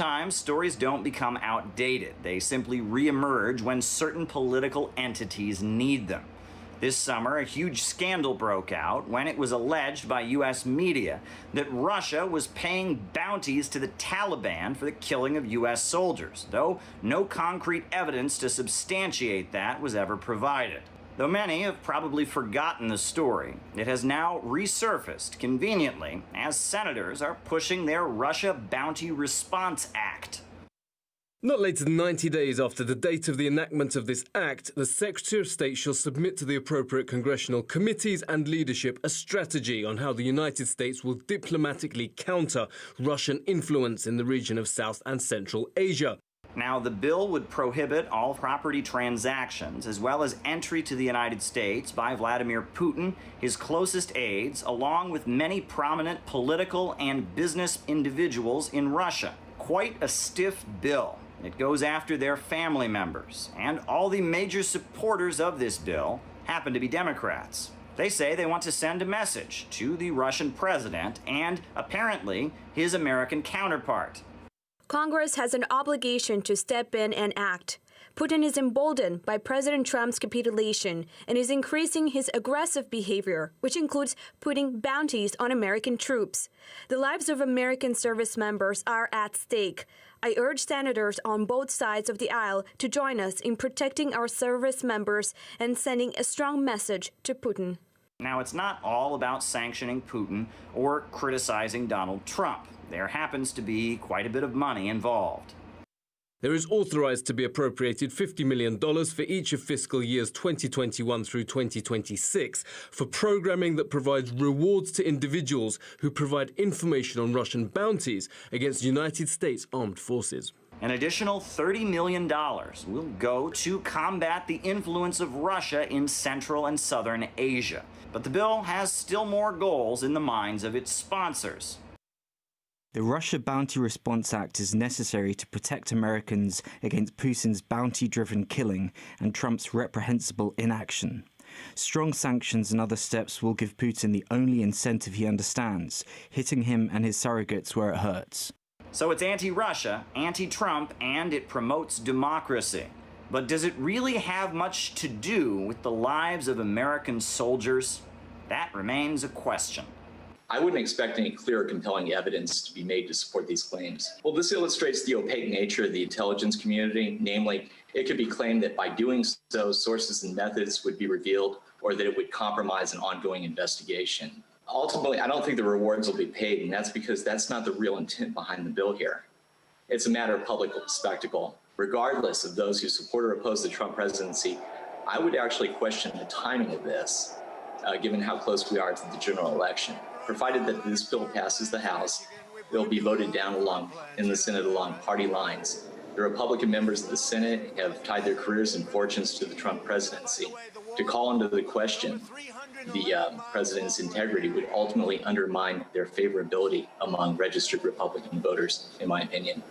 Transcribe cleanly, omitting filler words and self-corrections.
Sometimes stories don't become outdated. They simply reemerge when certain political entities need them. This summer, a huge scandal broke out when it was alleged by U.S. media that Russia was paying bounties to the Taliban for the killing of U.S. soldiers, though no concrete evidence to substantiate that was ever provided. Though many have probably forgotten the story, it has now resurfaced conveniently as senators are pushing their Russia Bounty Response Act. Not later than 90 days after the date of the enactment of this act, the Secretary of State shall submit to the appropriate congressional committees and leadership a strategy on how the United States will diplomatically counter Russian influence in the region of South and Central Asia. Now, the bill would prohibit all property transactions as well as entry to the United States by Vladimir Putin, his closest aides, along with many prominent political and business individuals in Russia. Quite a stiff bill. It goes after their family members, and all the major supporters of this bill happen to be Democrats. They say they want to send a message to the Russian president and, apparently, his American counterpart. Congress has an obligation to step in and act. Putin is emboldened by President Trump's capitulation and is increasing his aggressive behavior, which includes putting bounties on American troops. The lives of American service members are at stake. I urge senators on both sides of the aisle to join us in protecting our service members and sending a strong message to Putin. Now, it's not all about sanctioning Putin or criticizing Donald Trump. There happens to be quite a bit of money involved. There is authorized to be appropriated $50 million for each of fiscal years 2021 through 2026 for programming that provides rewards to individuals who provide information on Russian bounties against United States armed forces. An additional $30 million will go to combat the influence of Russia in Central and Southern Asia. But the bill has still more goals in the minds of its sponsors. The Russia Bounty Response Act is necessary to protect Americans against Putin's bounty-driven killing and Trump's reprehensible inaction. Strong sanctions and other steps will give Putin the only incentive he understands, hitting him and his surrogates where it hurts. So it's anti-Russia, anti-Trump, and it promotes democracy. But does it really have much to do with the lives of American soldiers? That remains a question. I wouldn't expect any clear or compelling evidence to be made to support these claims. Well, this illustrates the opaque nature of the intelligence community. Namely, it could be claimed that by doing so, sources and methods would be revealed, or that it would compromise an ongoing investigation. Ultimately, I don't think the rewards will be paid, and that's because that's not the real intent behind the bill here. It's a matter of public spectacle. Regardless of those who support or oppose the Trump presidency, I would actually question the timing of this, given how close we are to the general election. Provided that this bill passes the House, it will be voted down in the Senate along party lines. The Republican members of the Senate have tied their careers and fortunes to the Trump presidency. To call into the question the president's integrity would ultimately undermine their favorability among registered Republican voters, in my opinion.